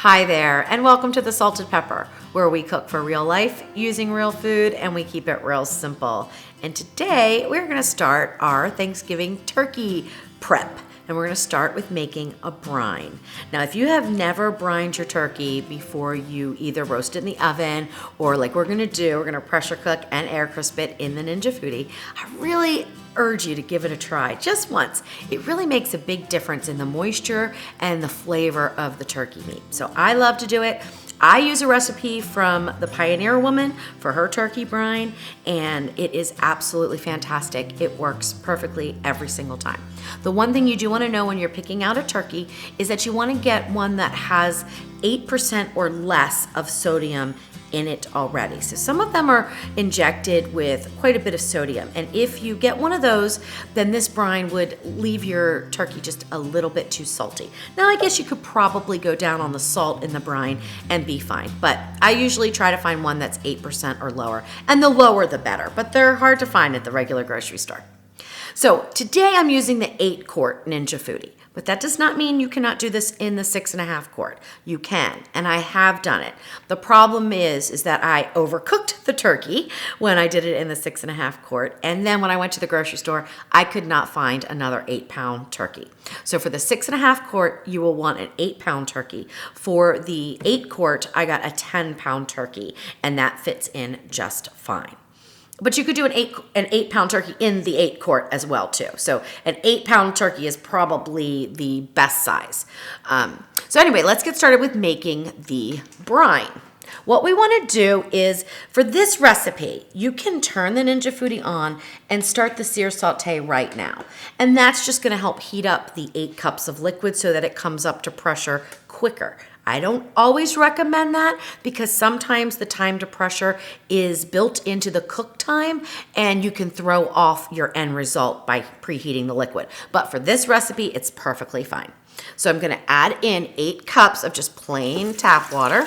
Hi there, and welcome to the Salted Pepper, where we cook for real life using real food and we keep it real simple. And today we're going to start our Thanksgiving turkey prep. And we're going to start with making a brine. Now, if you have never brined your turkey before you either roast it in the oven or like we're going to pressure cook and air crisp it in the Ninja Foodi, I really urge you to give it a try just once. It really makes a big difference in the moisture and the flavor of the turkey meat. So I love to do it. I use a recipe from the Pioneer Woman for her turkey brine, and it is absolutely fantastic. It works perfectly every single time. The one thing you do want to know when you're picking out a turkey is that you want to get one that has 8% or less of sodium in it already. So some of them are injected with quite a bit of sodium. And if you get one of those, then this brine would leave your turkey just a little bit too salty. Now, I guess you could probably go down on the salt in the brine and be fine. But I usually try to find one that's 8% or lower. And the lower, the better. But they're hard to find at the regular grocery store. So today I'm using the 8-quart Ninja Foodi. But that does not mean you cannot do this in the 6.5 quart. You can, and I have done it. The problem is that I overcooked the turkey when I did it in the 6.5 quart, and then when I went to the grocery store, I could not find another 8-pound turkey. So for the 6.5 quart, you will want an 8-pound turkey. For the 8 quart, I got a 10-pound turkey, and that fits in just fine. But you could do an 8-pound turkey in the 8 quart as well too. So an 8-pound turkey is probably the best size. So anyway, let's get started with making the brine. What we want to do is, for this recipe, you can turn the Ninja Foodi on and start the sear saute right now. And that's just going to help heat up the 8 cups of liquid so that it comes up to pressure quicker. I don't always recommend that because sometimes the time to pressure is built into the cook time and you can throw off your end result by preheating the liquid. But for this recipe, it's perfectly fine. So I'm going to add in 8 cups of just plain tap water.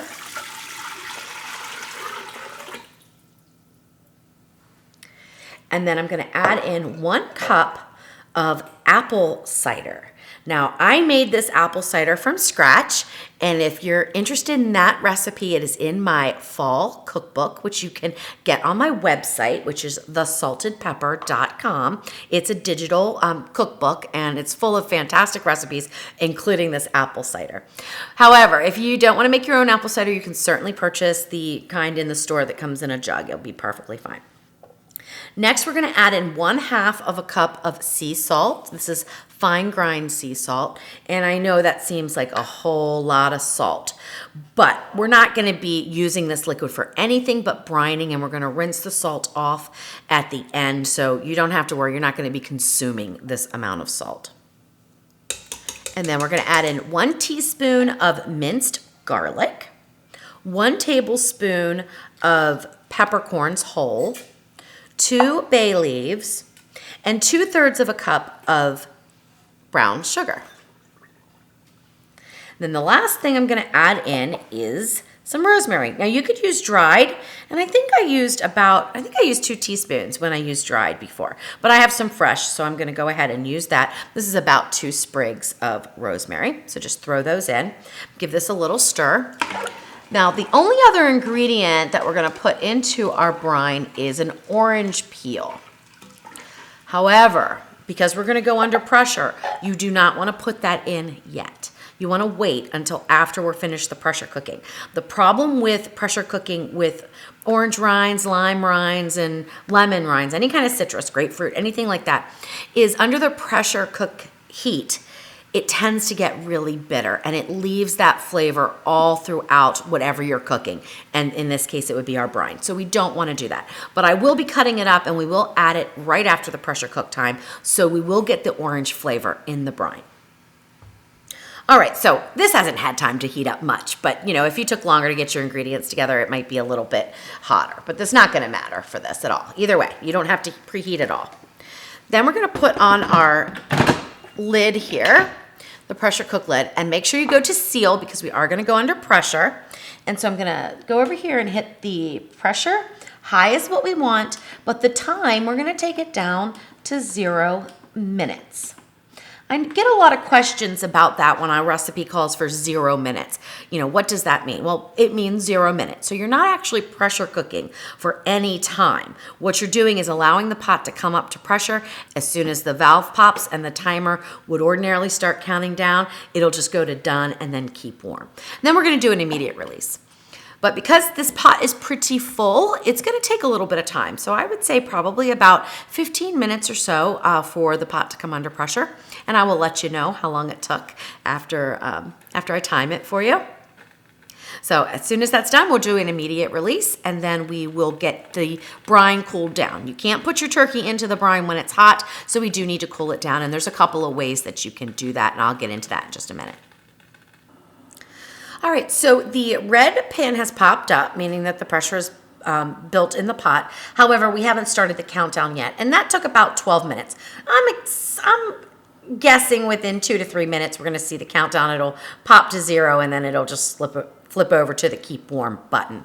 And then I'm going to add in 1 cup of apple cider. Now, I made this apple cider from scratch, and if you're interested in that recipe, it is in my fall cookbook, which you can get on my website, which is thesaltedpepper.com. It's a digital cookbook, and it's full of fantastic recipes, including this apple cider. However, if you don't want to make your own apple cider, you can certainly purchase the kind in the store that comes in a jug. It'll be perfectly fine. Next, we're going to add in 1/2 of a cup of sea salt. This is fine grind sea salt, and I know that seems like a whole lot of salt, but we're not going to be using this liquid for anything but brining, and we're going to rinse the salt off at the end, so you don't have to worry. You're not going to be consuming this amount of salt. And then we're going to add in 1 teaspoon of minced garlic, 1 tablespoon of peppercorns whole, 2 bay leaves, and 2/3 of a cup of brown sugar. Then the last thing I'm going to add in is some rosemary. Now you could use dried, and I think I used 2 teaspoons when I used dried before, but I have some fresh, so I'm going to go ahead and use that. This is about 2 sprigs of rosemary, so just throw those in. Give this a little stir. Now, the only other ingredient that we're going to put into our brine is an orange peel. However, because we're going to go under pressure, you do not want to put that in yet. You want to wait until after we're finished the pressure cooking. The problem with pressure cooking with orange rinds, lime rinds, and lemon rinds, any kind of citrus, grapefruit, anything like that, is under the pressure cook heat, it tends to get really bitter, and it leaves that flavor all throughout whatever you're cooking. And in this case, it would be our brine. So we don't want to do that. But I will be cutting it up, and we will add it right after the pressure cook time, so we will get the orange flavor in the brine. All right, so this hasn't had time to heat up much, but if you took longer to get your ingredients together, it might be a little bit hotter. But that's not going to matter for this at all. Either way, you don't have to preheat at all. Then we're going to put on our lid here, the pressure cook lid, and make sure you go to seal because we are going to go under pressure. And so I'm going to go over here and hit the pressure. High is what we want, but the time, we're going to take it down to 0 minutes. I get a lot of questions about that when our recipe calls for 0 minutes. You know, what does that mean? Well, it means 0 minutes. So you're not actually pressure cooking for any time. What you're doing is allowing the pot to come up to pressure. As soon as the valve pops and the timer would ordinarily start counting down, it'll just go to done and then keep warm. And then we're gonna do an immediate release. But because this pot is pretty full, it's gonna take a little bit of time. So I would say probably about 15 minutes or so for the pot to come under pressure. And I will let you know how long it took after I time it for you. So as soon as that's done, we'll do an immediate release, and then we will get the brine cooled down. You can't put your turkey into the brine when it's hot, so we do need to cool it down. And there's a couple of ways that you can do that, and I'll get into that in just a minute. All right, so the red pin has popped up, meaning that the pressure is built in the pot. However, we haven't started the countdown yet, and that took about 12 minutes. I'm guessing within 2 to 3 minutes, we're gonna see the countdown. It'll pop to 0, and then it'll just flip over to the keep warm button.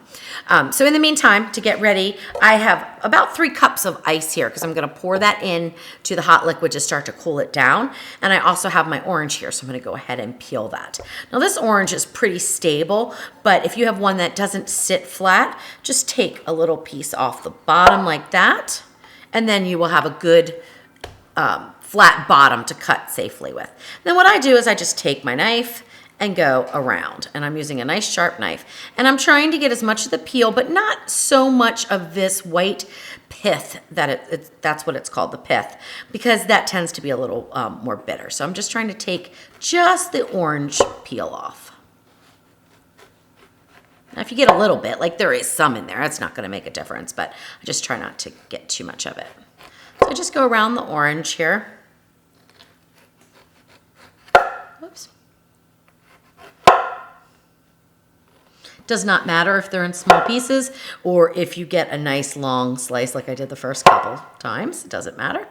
So in the meantime, to get ready, I have about 3 cups of ice here because I'm gonna pour that in to the hot liquid to start to cool it down. And I also have my orange here, so I'm gonna go ahead and peel that. Now this orange is pretty stable, but if you have one that doesn't sit flat, just take a little piece off the bottom like that, and then you will have a good flat bottom to cut safely with. Then what I do is I just take my knife and go around. And I'm using a nice sharp knife. And I'm trying to get as much of the peel, but not so much of this white pith that that's what it's called, the pith, because that tends to be a little more bitter. So I'm just trying to take just the orange peel off. Now, if you get a little bit, like there is some in there, that's not gonna make a difference, but I just try not to get too much of it. So I just go around the orange here. Whoops. Does not matter if they're in small pieces or if you get a nice long slice like I did the first couple times, it doesn't matter.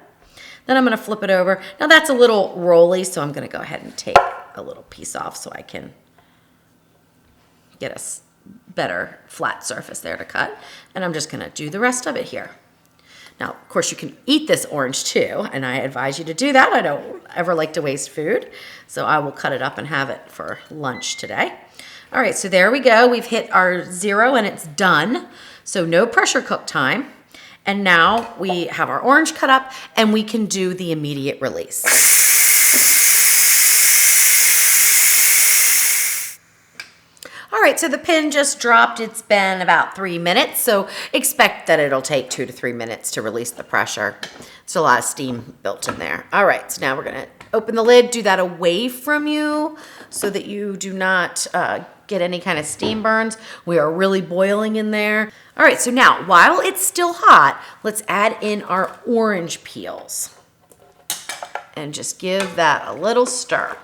Then I'm gonna flip it over. Now that's a little rolly, so I'm gonna go ahead and take a little piece off so I can get a better flat surface there to cut. And I'm just gonna do the rest of it here. Now, of course, you can eat this orange too, and I advise you to do that. I don't ever like to waste food, so I will cut it up and have it for lunch today. All right, so there we go. We've hit our 0 and it's done. So no pressure cook time. And now we have our orange cut up and we can do the immediate release. All right, so the pin just dropped. It's been about 3 minutes, so expect that it'll take 2 to 3 minutes to release the pressure. There's a lot of steam built in there. All right, so now we're gonna open the lid, do that away from you so that you do not get any kind of steam burns. We are really boiling in there. All right, so now while it's still hot, let's add in our orange peels and just give that a little stir.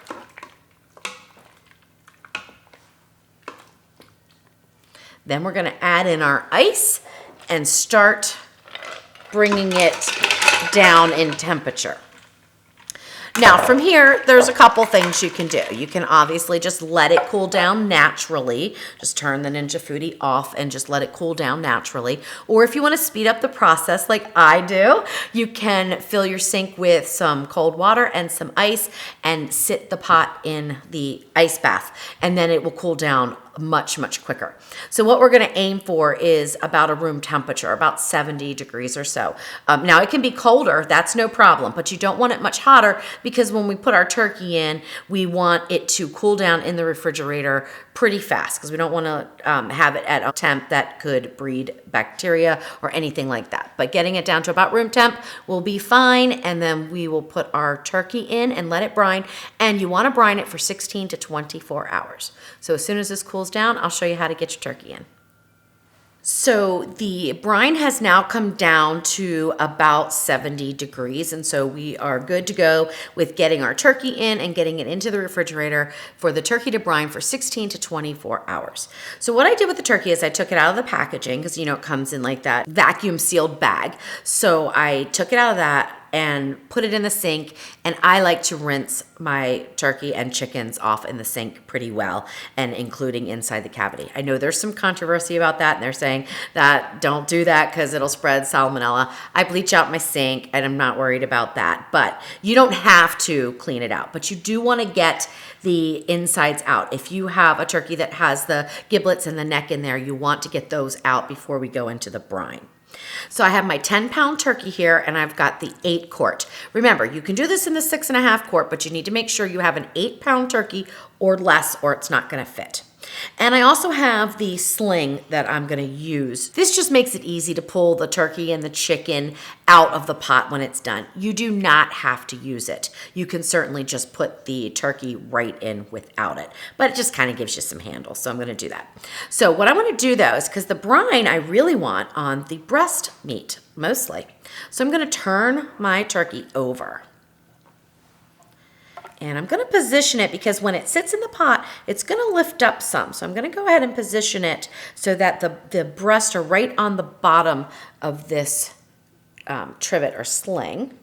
Then we're gonna add in our ice and start bringing it down in temperature. Now from here, there's a couple things you can do. You can obviously just let it cool down naturally. Just turn the Ninja Foodi off and just let it cool down naturally. Or if you want to speed up the process like I do, you can fill your sink with some cold water and some ice and sit the pot in the ice bath. And then it will cool down much, much quicker. So what we're gonna aim for is about a room temperature, about 70 degrees or so. Now it can be colder, that's no problem, but you don't want it much hotter because when we put our turkey in, we want it to cool down in the refrigerator pretty fast because we don't wanna have it at a temp that could breed bacteria or anything like that. But getting it down to about room temp will be fine, and then we will put our turkey in and let it brine, and you wanna brine it for 16 to 24 hours. So as soon as this cools down, I'll show you how to get your turkey in. So the brine has now come down to about 70 degrees, and so we are good to go with getting our turkey in and getting it into the refrigerator for the turkey to brine for 16 to 24 hours. So what I did with the turkey is I took it out of the packaging because, you know, it comes in like that vacuum sealed bag. So I took it out of that and put it in the sink. And I like to rinse my turkey and chickens off in the sink pretty well, and including inside the cavity. I know there's some controversy about that, and they're saying that don't do that because it'll spread salmonella. I bleach out my sink and I'm not worried about that, but you don't have to clean it out, but you do want to get the insides out. If you have a turkey that has the giblets and the neck in there, you want to get those out before we go into the brine. So I have my 10-pound turkey here, and I've got the 8-quart. Remember, you can do this in the 6.5-quart, but you need to make sure you have an 8-pound turkey or less, or it's not going to fit. And I also have the sling that I'm going to use. This just makes it easy to pull the turkey and the chicken out of the pot when it's done. You do not have to use it. You can certainly just put the turkey right in without it, but it just kind of gives you some handle, so I'm going to do that. So what I want to do though is, because the brine I really want on the breast meat mostly, so I'm going to turn my turkey over. And I'm going to position it because when it sits in the pot, it's going to lift up some. So I'm going to go ahead and position it so that the breasts are right on the bottom of this trivet or sling.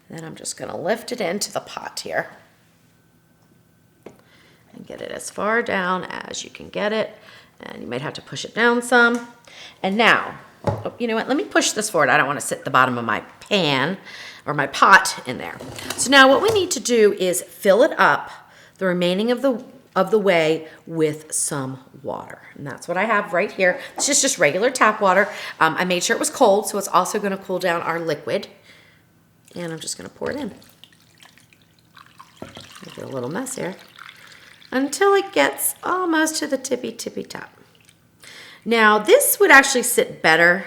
And then I'm just going to lift it into the pot here and get it as far down as you can get it. And you might have to push it down some. And now, oh, you know what? Let me push this forward. I don't want to sit at the bottom of my pan or my pot in there. So now what we need to do is fill it up the remaining of the way with some water. And that's what I have right here. It's just regular tap water. I made sure it was cold, so it's also going to cool down our liquid. And I'm just going to pour it in. I'll do a little mess here until it gets almost to the tippy top. Now this would actually sit better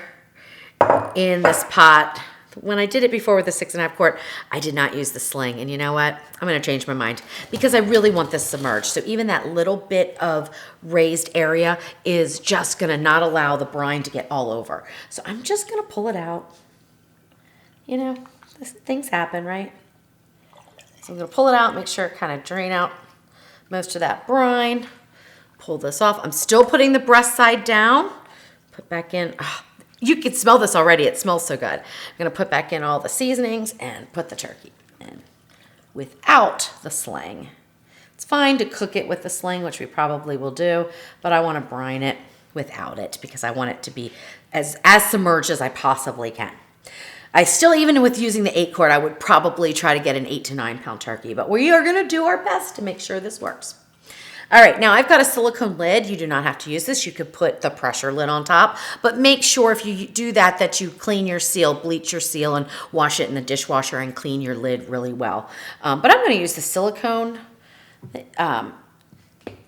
in this pot. When I did it before with the 6.5-quart, I did not use the sling. And you know what? I'm going to change my mind because I really want this submerged. So even that little bit of raised area is just going to not allow the brine to get all over. So I'm just going to pull it out. You know, things happen, right? So I'm going to pull it out, make sure it kind of drain out most of that brine. Pull this off. I'm still putting the breast side down. Put back in. Oh, you can smell this already. It smells so good. I'm going to put back in all the seasonings and put the turkey in without the sling. It's fine to cook it with the sling, which we probably will do, but I want to brine it without it because I want it to be as submerged as I possibly can. I still, even with using the 8-quart, I would probably try to get an 8 to 9 pound turkey, but we are going to do our best to make sure this works. All right, now I've got a silicone lid. You do not have to use this. You could put the pressure lid on top, but make sure if you do that, that you clean your seal, bleach your seal, and wash it in the dishwasher and clean your lid really well. But I'm going to use the silicone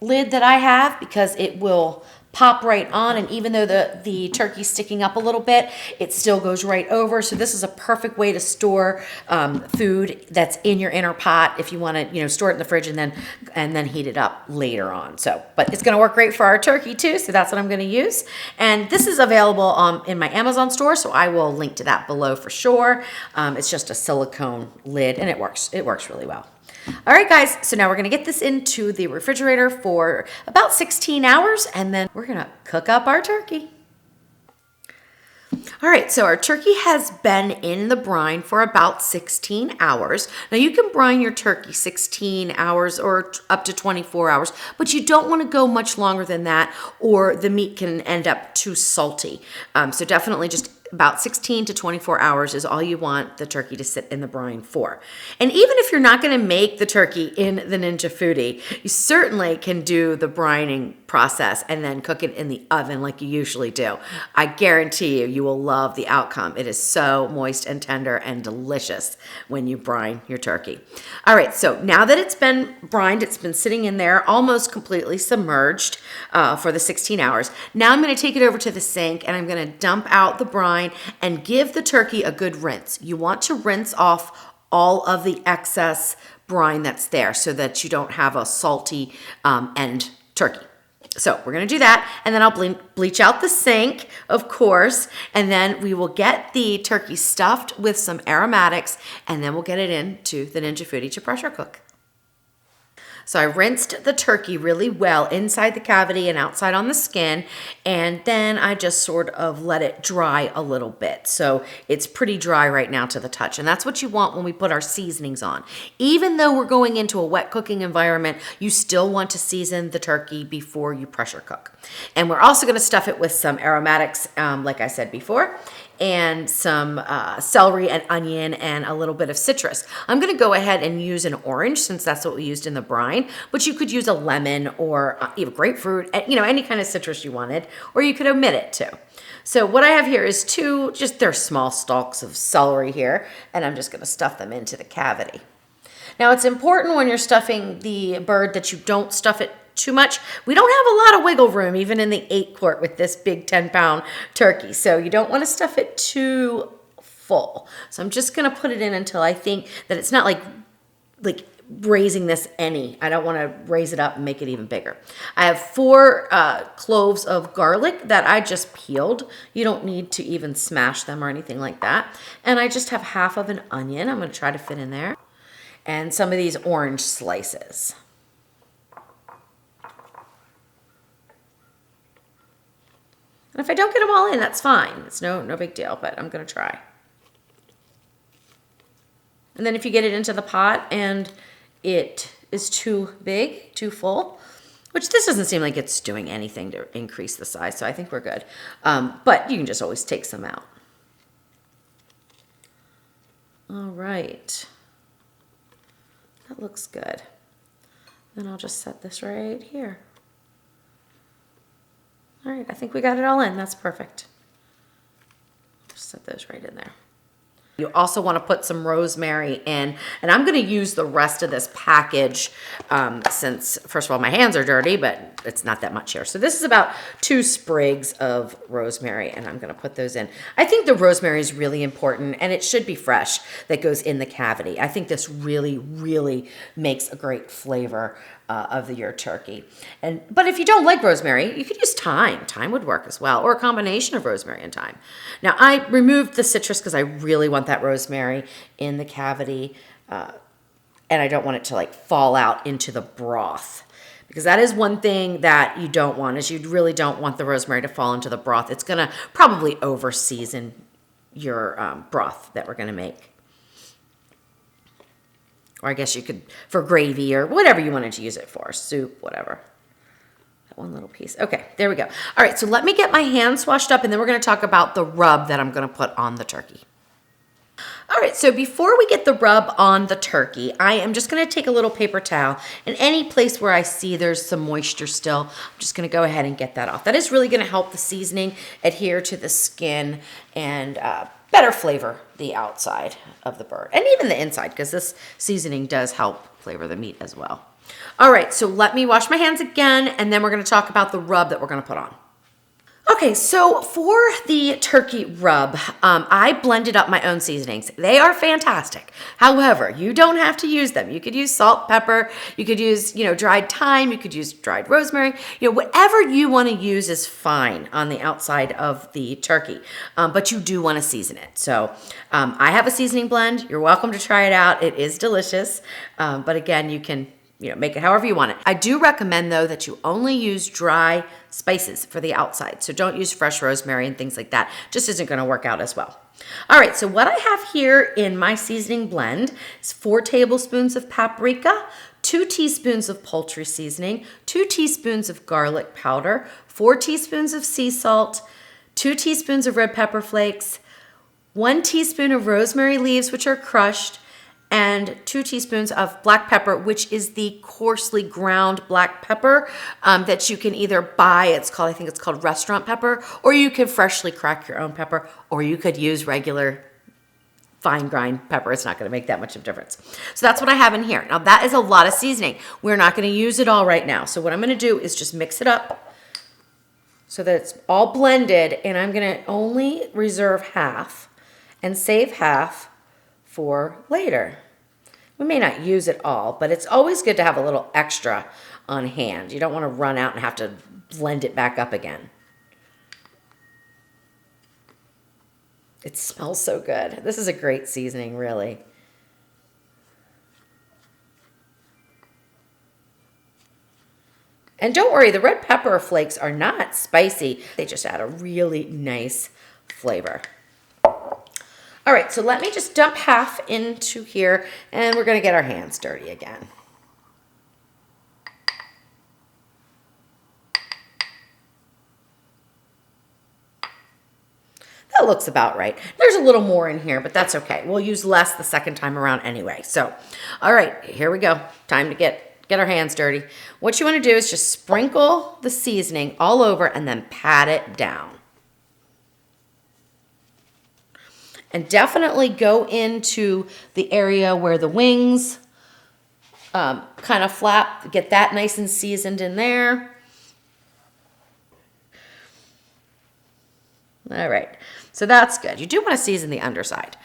lid that I have because it will pop right on, and even though the turkey's sticking up a little bit, it still goes right over. So this is a perfect way to store food that's in your inner pot if you want to, you know, store it in the fridge and then heat it up later on. So, but it's going to work great for our turkey too. So that's what I'm going to use. And this is available in my Amazon store, so I will link to that below for sure. It's just a silicone lid, and it works. It works really well. All right, guys, so now we're gonna get this into the refrigerator for about 16 hours, and then we're gonna cook up our turkey. All right, so our turkey has been in the brine for about 16 hours. Now you can brine your turkey 16 hours or up to 24 hours, but you don't want to go much longer than that or the meat can end up too salty. So definitely just about 16 to 24 hours is all you want the turkey to sit in the brine for. And even if you're not going to make the turkey in the Ninja Foodi, you certainly can do the brining process and then cook it in the oven like you usually do. I guarantee you will love the outcome. It is so moist and tender and delicious when you brine your turkey. All right, so now that it's been brined, it's been sitting in there almost completely submerged for the 16 hours. Now I'm going to take it over to the sink and I'm going to dump out the brine and give the turkey a good rinse. You want to rinse off all of the excess brine that's there so that you don't have a salty end turkey. So we're going to do that, and then I'll bleach out the sink, of course, and then we will get the turkey stuffed with some aromatics, and then we'll get it into the Ninja Foodi to pressure cook. So I rinsed the turkey really well inside the cavity and outside on the skin, and then I just sort of let it dry a little bit. So it's pretty dry right now to the touch, and that's what you want when we put our seasonings on. Even though we're going into a wet cooking environment, you still want to season the turkey before you pressure cook. And we're also gonna stuff it with some aromatics, like I said before, and some celery and onion and a little bit of citrus. I'm gonna go ahead and use an orange since that's what we used in the brine, but you could use a lemon or even grapefruit, any kind of citrus you wanted, or you could omit it too. So what I have here is they're small stalks of celery here, and I'm just gonna stuff them into the cavity. Now it's important when you're stuffing the bird that you don't stuff it too much. We don't have a lot of wiggle room even in the 8-quart with this big 10-pound turkey. So you don't want to stuff it too full. So I'm just going to put it in until I think that it's not like raising this any. I don't want to raise it up and make it even bigger. I have 4 cloves of garlic that I just peeled. You don't need to even smash them or anything like that. And I just have half of an onion. I'm going to try to fit in there. And some of these orange slices. And if I don't get them all in, that's fine. It's no big deal, but I'm gonna try. And then if you get it into the pot and it is too big, too full, which this doesn't seem like it's doing anything to increase the size, so I think we're good. But you can just always take some out. All right. That looks good. Then I'll just set this right here. All right, I think we got it all in. That's perfect. Just set those right in there. You also want to put some rosemary in, and I'm going to use the rest of this package since, first of all, my hands are dirty, but it's not that much here. So this is about 2 sprigs of rosemary, and I'm going to put those in. I think the rosemary is really important, and it should be fresh that goes in the cavity. I think this really, really makes a great flavor of your turkey. But if you don't like rosemary, you could use thyme. Thyme would work as well, or a combination of rosemary and thyme. Now, I removed the citrus because I really want that rosemary in the cavity, and I don't want it to fall out into the broth, because that is one thing that you don't want, is you really don't want the rosemary to fall into the broth. It's gonna probably over season your broth that we're gonna make. Or I guess you could, for gravy or whatever you wanted to use it for, soup, whatever. That one little piece. Okay, there we go. All right, so let me get my hands washed up, and then we're gonna talk about the rub that I'm gonna put on the turkey. All right, so before we get the rub on the turkey, I am just gonna take a little paper towel, and any place where I see there's some moisture still, I'm just gonna go ahead and get that off. That is really gonna help the seasoning adhere to the skin and better flavor the outside of the bird, and even the inside, because this seasoning does help flavor the meat as well. All right, so let me wash my hands again, and then we're gonna talk about the rub that we're gonna put on. Okay, so for the turkey rub, I blended up my own seasonings. They are fantastic. However, you don't have to use them. You could use salt, pepper, you could use, dried thyme, you could use dried rosemary. Whatever you want to use is fine on the outside of the turkey, but you do want to season it. So I have a seasoning blend. You're welcome to try it out. It is delicious, but again, you can make it however you want it. I do recommend, though, that you only use dry spices for the outside. So don't use fresh rosemary and things like that. Just isn't going to work out as well. All right, so what I have here in my seasoning blend is 4 tablespoons of paprika, 2 teaspoons of poultry seasoning, 2 teaspoons of garlic powder, 4 teaspoons of sea salt, 2 teaspoons of red pepper flakes, 1 teaspoon of rosemary leaves, which are crushed, and 2 teaspoons of black pepper, which is the coarsely ground black pepper that you can either buy. I think it's called restaurant pepper, or you can freshly crack your own pepper, or you could use regular fine grind pepper. It's not going to make that much of a difference. So that's what I have in here. Now that is a lot of seasoning. We're not going to use it all right now. So what I'm going to do is just mix it up so that it's all blended, and I'm going to only reserve half and save half for later. We may not use it all, but it's always good to have a little extra on hand. You don't want to run out and have to blend it back up again. It smells so good. This is a great seasoning, really. And don't worry, the red pepper flakes are not spicy. They just add a really nice flavor. All right, so let me just dump half into here, and we're gonna get our hands dirty again. That looks about right. There's a little more in here, but that's okay. We'll use less the second time around anyway. So, all right, here we go. Time to get our hands dirty. What you want to do is just sprinkle the seasoning all over and then pat it down. And definitely go into the area where the wings kind of flap. Get that nice and seasoned in there. All right, so that's good. You do want to season the underside.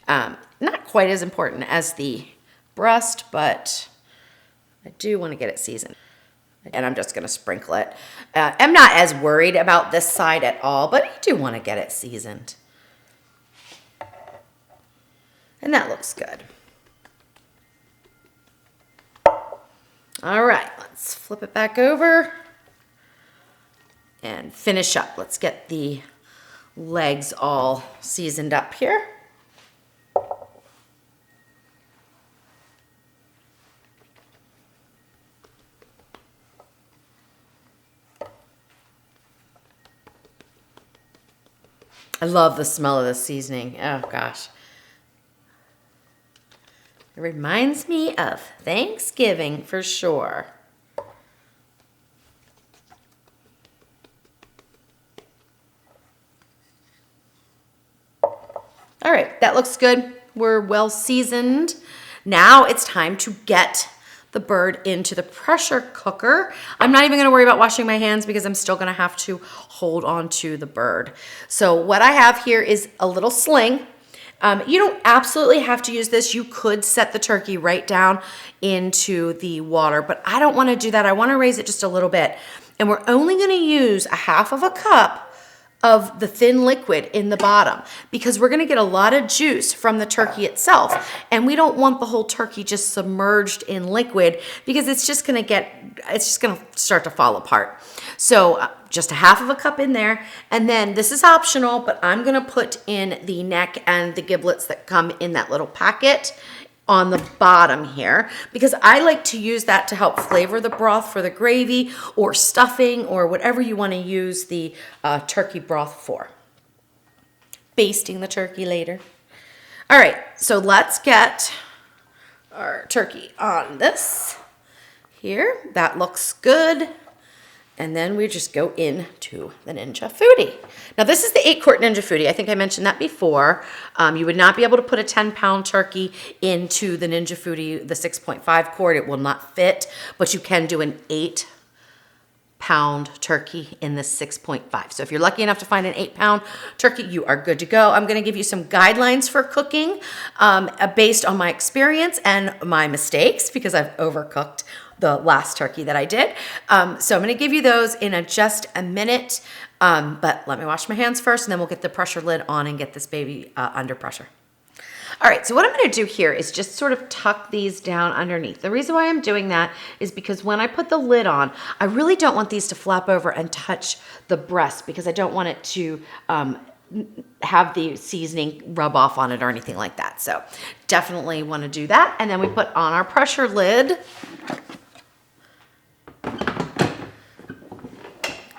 Not quite as important as the breast, but I do want to get it seasoned. And I'm just going to sprinkle it. I'm not as worried about this side at all, but you do want to get it seasoned. And that looks good. All right, let's flip it back over and finish up. Let's get the legs all seasoned up here. I love the smell of the seasoning. Oh gosh. It reminds me of Thanksgiving for sure. All right, that looks good. We're well seasoned. Now it's time to get the bird into the pressure cooker. I'm not even gonna worry about washing my hands because I'm still gonna have to hold on to the bird. So what I have here is a little sling. You don't absolutely have to use this. You could set the turkey right down into the water, but I don't wanna do that. I wanna raise it just a little bit. And we're only gonna use a half of a cup of the thin liquid in the bottom because we're gonna get a lot of juice from the turkey itself. And we don't want the whole turkey just submerged in liquid because it's just gonna start to fall apart. So just a half of a cup in there. And then this is optional, but I'm gonna put in the neck and the giblets that come in that little packet on the bottom here because I like to use that to help flavor the broth for the gravy or stuffing or whatever you want to use the turkey broth for. Basting the turkey later. All right, so let's get our turkey on this here. That looks good. And then we just go into the Ninja Foodi. Now this is the 8-quart Ninja Foodi. I think I mentioned that before. You would not be able to put a 10-pound turkey into the Ninja Foodi, the 6.5 quart. It will not fit, but you can do an 8-pound turkey in the 6.5. So if you're lucky enough to find an 8-pound turkey, you are good to go. I'm gonna give you some guidelines for cooking based on my experience and my mistakes because I've overcooked the last turkey that I did. So I'm gonna give you those in just a minute, but let me wash my hands first and then we'll get the pressure lid on and get this baby under pressure. All right, so what I'm gonna do here is just sort of tuck these down underneath. The reason why I'm doing that is because when I put the lid on, I really don't want these to flap over and touch the breast because I don't want it to have the seasoning rub off on it or anything like that. So definitely wanna do that. And then we put on our pressure lid.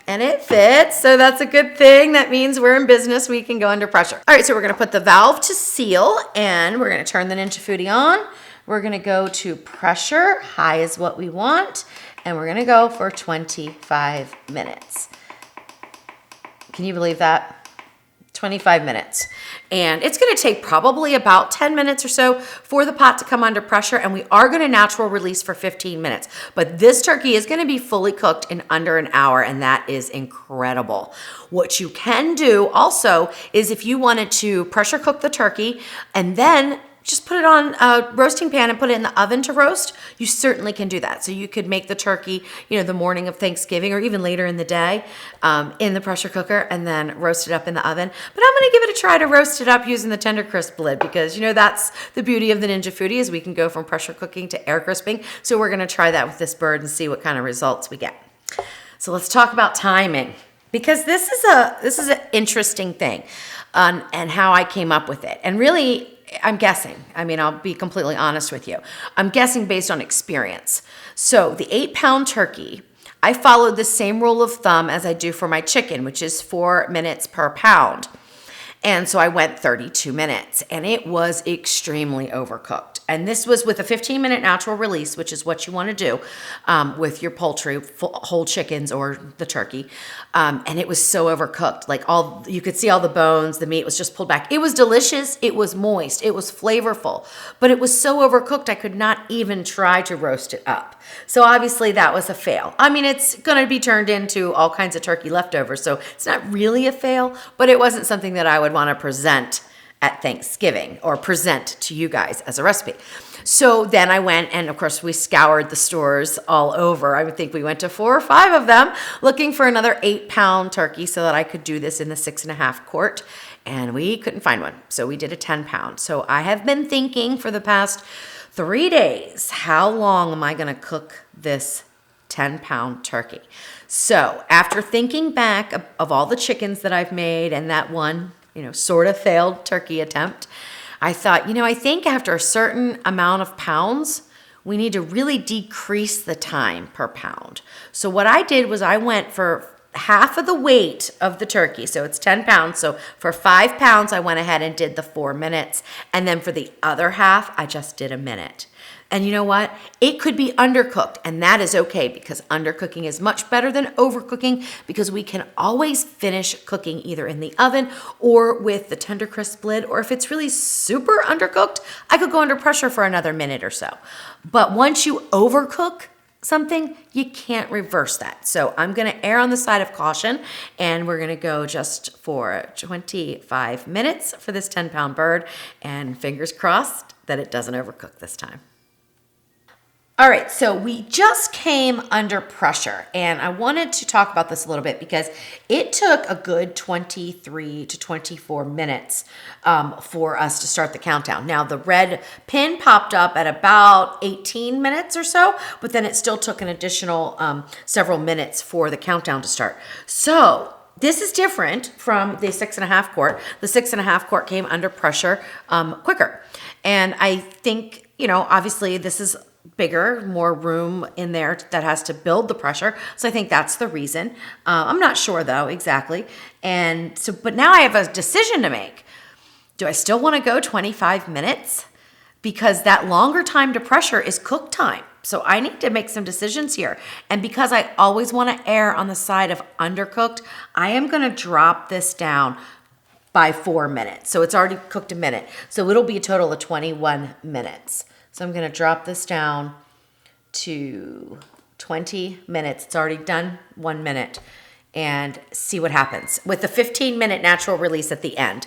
And it fits, so that's a good thing. That means we're in business, we can go under pressure. All right, so we're gonna put the valve to seal and we're gonna turn the Ninja Foodi on. We're gonna go to pressure, high is what we want, and we're gonna go for 25 minutes. Can you believe that? 25 minutes. And it's gonna take probably about 10 minutes or so for the pot to come under pressure, and we are gonna natural release for 15 minutes. But this turkey is gonna be fully cooked in under an hour, and that is incredible. What you can do also is if you wanted to pressure cook the turkey and then just put it on a roasting pan and put it in the oven to roast, you certainly can do that. So you could make the turkey, the morning of Thanksgiving or even later in the day in the pressure cooker and then roast it up in the oven. But I'm gonna give it a try to roast it up using the tender crisp lid because that's the beauty of the Ninja Foodi is we can go from pressure cooking to air crisping. So we're gonna try that with this bird and see what kind of results we get. So let's talk about timing, because this is an interesting thing, and how I came up with it. And really, I'm guessing. I mean, I'll be completely honest with you. I'm guessing based on experience. So the 8-pound turkey, I followed the same rule of thumb as I do for my chicken, which is 4 minutes per pound. And so I went 32 minutes, and it was extremely overcooked. And this was with a 15-minute natural release, which is what you want to do with your poultry, whole chickens or the turkey. And it was so overcooked. Like, you could see all the bones, the meat was just pulled back. It was delicious. It was moist. It was flavorful. But it was so overcooked, I could not even try to roast it up. So obviously that was a fail. I mean, it's going to be turned into all kinds of turkey leftovers, so it's not really a fail, but it wasn't something that I would want to present at Thanksgiving or present to you guys as a recipe. So then I went, and of course we scoured the stores all over. I would think we went to 4 or 5 of them looking for another 8-pound turkey so that I could do this in the 6.5 quart. And we couldn't find one. So we did a 10-pound. So I have been thinking for the past 3 days, how long am I going to cook this 10-pound turkey? So after thinking back of all the chickens that I've made and that one, sort of failed turkey attempt, I thought, I think after a certain amount of pounds, we need to really decrease the time per pound. So what I did was I went for half of the weight of the turkey. So it's 10 pounds. So for 5 pounds, I went ahead and did the 4 minutes. And then for the other half, I just did a minute. And you know what? It could be undercooked, and that is okay, because undercooking is much better than overcooking, because we can always finish cooking either in the oven or with the tender crisp lid, or if it's really super undercooked, I could go under pressure for another minute or so. But once you overcook something, you can't reverse that. So I'm going to err on the side of caution, and we're going to go just for 25 minutes for this 10-pound bird, and fingers crossed that it doesn't overcook this time. All right, so we just came under pressure, and I wanted to talk about this a little bit because it took a good 23 to 24 minutes for us to start the countdown. Now, the red pin popped up at about 18 minutes or so, but then it still took an additional several minutes for the countdown to start. So this is different from the 6.5 quart. The 6.5 quart came under pressure quicker, and I think, obviously this is bigger, more room in there that has to build the pressure. So I think that's the reason. I'm not sure though, exactly. And so, but now I have a decision to make. Do I still want to go 25 minutes? Because that longer time to pressure is cook time. So I need to make some decisions here. And because I always want to err on the side of undercooked, I am going to drop this down by 4 minutes. So it's already cooked a minute. So it'll be a total of 21 minutes. So I'm going to drop this down to 20 minutes. It's already done 1 minute, and see what happens with the 15-minute natural release at the end,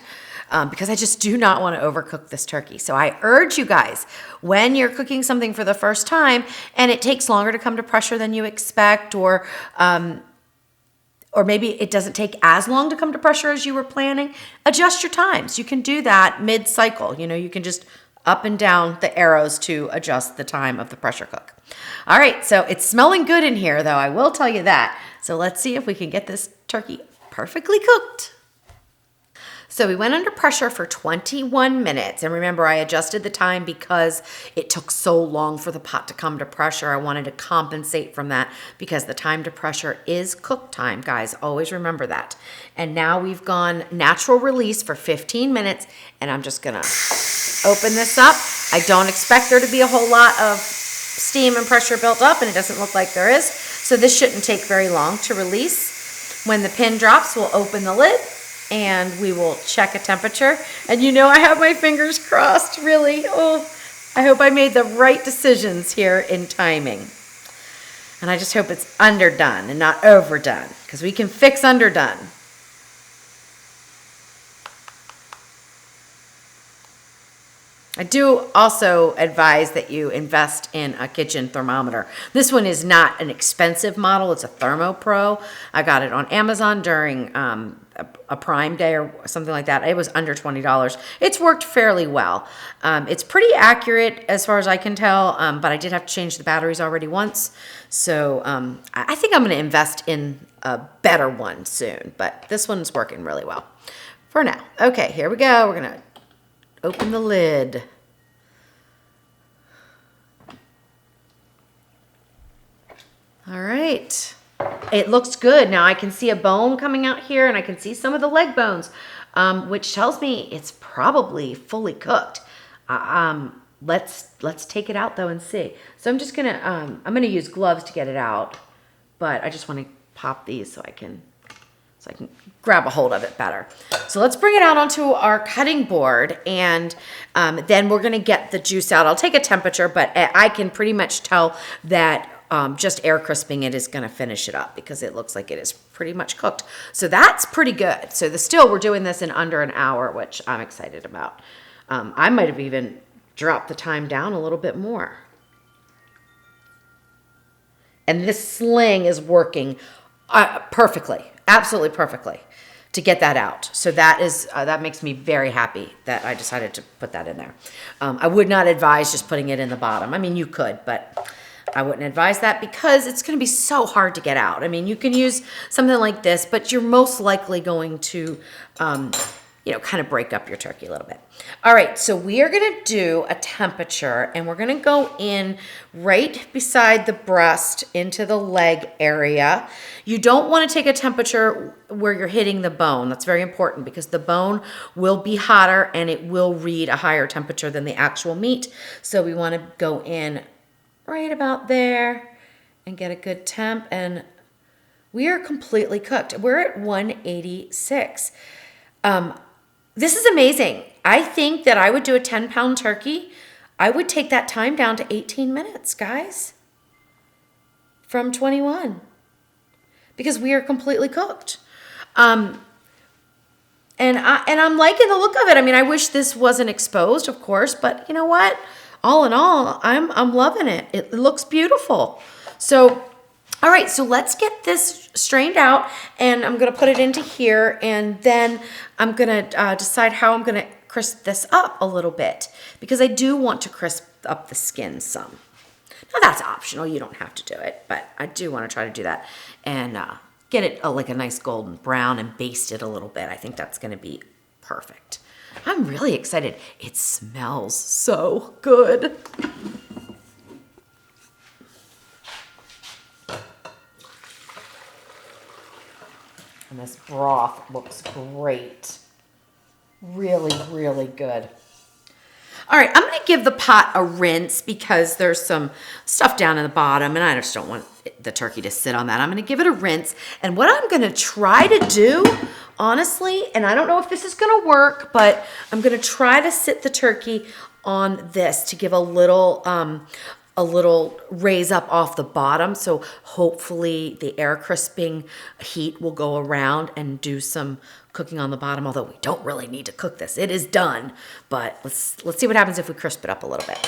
because I just do not want to overcook this turkey. So I urge you guys, when you're cooking something for the first time and it takes longer to come to pressure than you expect, or maybe it doesn't take as long to come to pressure as you were planning, adjust your times. You can do that mid-cycle. You can just up and down the arrows to adjust the time of the pressure cook. All right, so it's smelling good in here, though, I will tell you that. So let's see if we can get this turkey perfectly cooked. So we went under pressure for 21 minutes. And remember, I adjusted the time because it took so long for the pot to come to pressure. I wanted to compensate from that because the time to pressure is cook time, guys. Always remember that. And now we've gone natural release for 15 minutes, and I'm just gonna open this up. I don't expect there to be a whole lot of steam and pressure built up, and it doesn't look like there is. So this shouldn't take very long to release. When the pin drops, we'll open the lid and we will check a temperature. And I have my fingers crossed, really. Oh, I hope I made the right decisions here in timing. And I just hope it's underdone and not overdone, because we can fix underdone. I do also advise that you invest in a kitchen thermometer. This one is not an expensive model. It's a Thermo Pro. I got it on Amazon during a Prime Day or something like that. It was under $20. It's worked fairly well. It's pretty accurate as far as I can tell, but I did have to change the batteries already once. So I think I'm going to invest in a better one soon, but this one's working really well for now. Okay, here we go. We're going to open the lid. All right. It looks good. Now I can see a bone coming out here and I can see some of the leg bones, which tells me it's probably fully cooked. Let's take it out though and see. So I'm just gonna, I'm gonna use gloves to get it out, but I just want to pop these so I can grab a hold of it better. So let's bring it out onto our cutting board, and then we're gonna get the juice out. I'll take a temperature, but I can pretty much tell that just air crisping it is gonna finish it up because it looks like it is pretty much cooked. So that's pretty good. So we're doing this in under an hour, which I'm excited about. I might have even dropped the time down a little bit more. And this sling is working perfectly, absolutely perfectly to get that out. So that makes me very happy that I decided to put that in there. I would not advise just putting it in the bottom. I mean, you could, but I wouldn't advise that because it's going to be so hard to get out. I mean, you can use something like this, but you're most likely going to, kind of break up your turkey a little bit. All right, so we are going to do a temperature, and we're going to go in right beside the breast into the leg area. You don't want to take a temperature where you're hitting the bone. That's very important because the bone will be hotter and it will read a higher temperature than the actual meat. So we want to go in right about there and get a good temp, and we are completely cooked. We're at 186. This is amazing. I think that I would do a 10-pound turkey. I would take that time down to 18 minutes, guys, from 21, because we are completely cooked. And I'm liking the look of it. I mean, I wish this wasn't exposed, of course, but you know what? All in all, I'm loving it. It looks beautiful. So, all right, so let's get this strained out, and I'm gonna put it into here, and then I'm gonna decide how I'm gonna crisp this up a little bit, because I do want to crisp up the skin some. Now that's optional, you don't have to do it, but I do wanna try to do that and get it like a nice golden brown and baste it a little bit. I think that's gonna be perfect. I'm really excited. It smells so good. And this broth looks great. Really, really good. All right, I'm gonna give the pot a rinse because there's some stuff down in the bottom and I just don't want the turkey to sit on that. I'm gonna give it a rinse. And what I'm gonna try to do, honestly, and I don't know if this is gonna work, but I'm gonna try to sit the turkey on this to give a little raise up off the bottom. So hopefully the air crisping heat will go around and do some cooking on the bottom, although we don't really need to cook this. It is done, but let's see what happens if we crisp it up a little bit.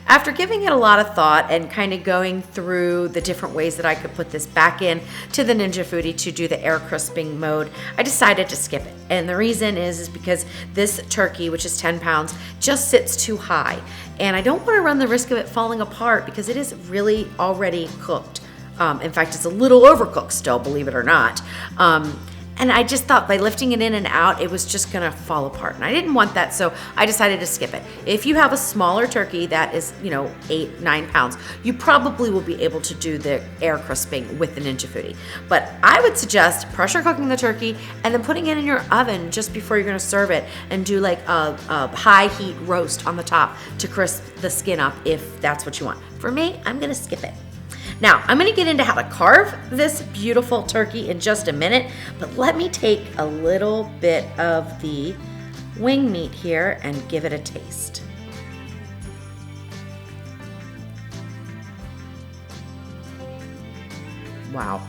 After giving it a lot of thought and kind of going through the different ways that I could put this back in to the Ninja Foodi to do the air crisping mode, I decided to skip it. And the reason is because this turkey, which is 10 pounds, just sits too high. And I don't want to run the risk of it falling apart because it is really already cooked. In fact, it's a little overcooked still, believe it or not. And I just thought by lifting it in and out, it was just gonna fall apart. And I didn't want that, so I decided to skip it. If you have a smaller turkey that is, 8, 9 pounds, you probably will be able to do the air crisping with the Ninja Foodi. But I would suggest pressure cooking the turkey and then putting it in your oven just before you're gonna serve it and do like a high heat roast on the top to crisp the skin up if that's what you want. For me, I'm gonna skip it. Now, I'm gonna get into how to carve this beautiful turkey in just a minute, but let me take a little bit of the wing meat here and give it a taste. Wow.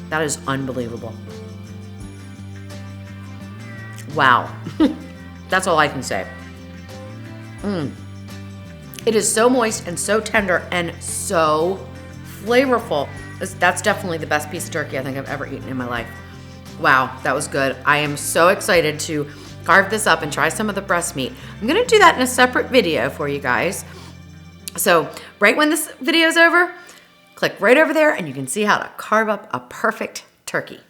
That is unbelievable. Wow. That's all I can say. It is so moist and so tender and so flavorful. That's definitely the best piece of turkey I think I've ever eaten in my life. Wow, that was good. I am so excited to carve this up and try some of the breast meat. I'm gonna do that in a separate video for you guys. So right when this video is over, click right over there and you can see how to carve up a perfect turkey.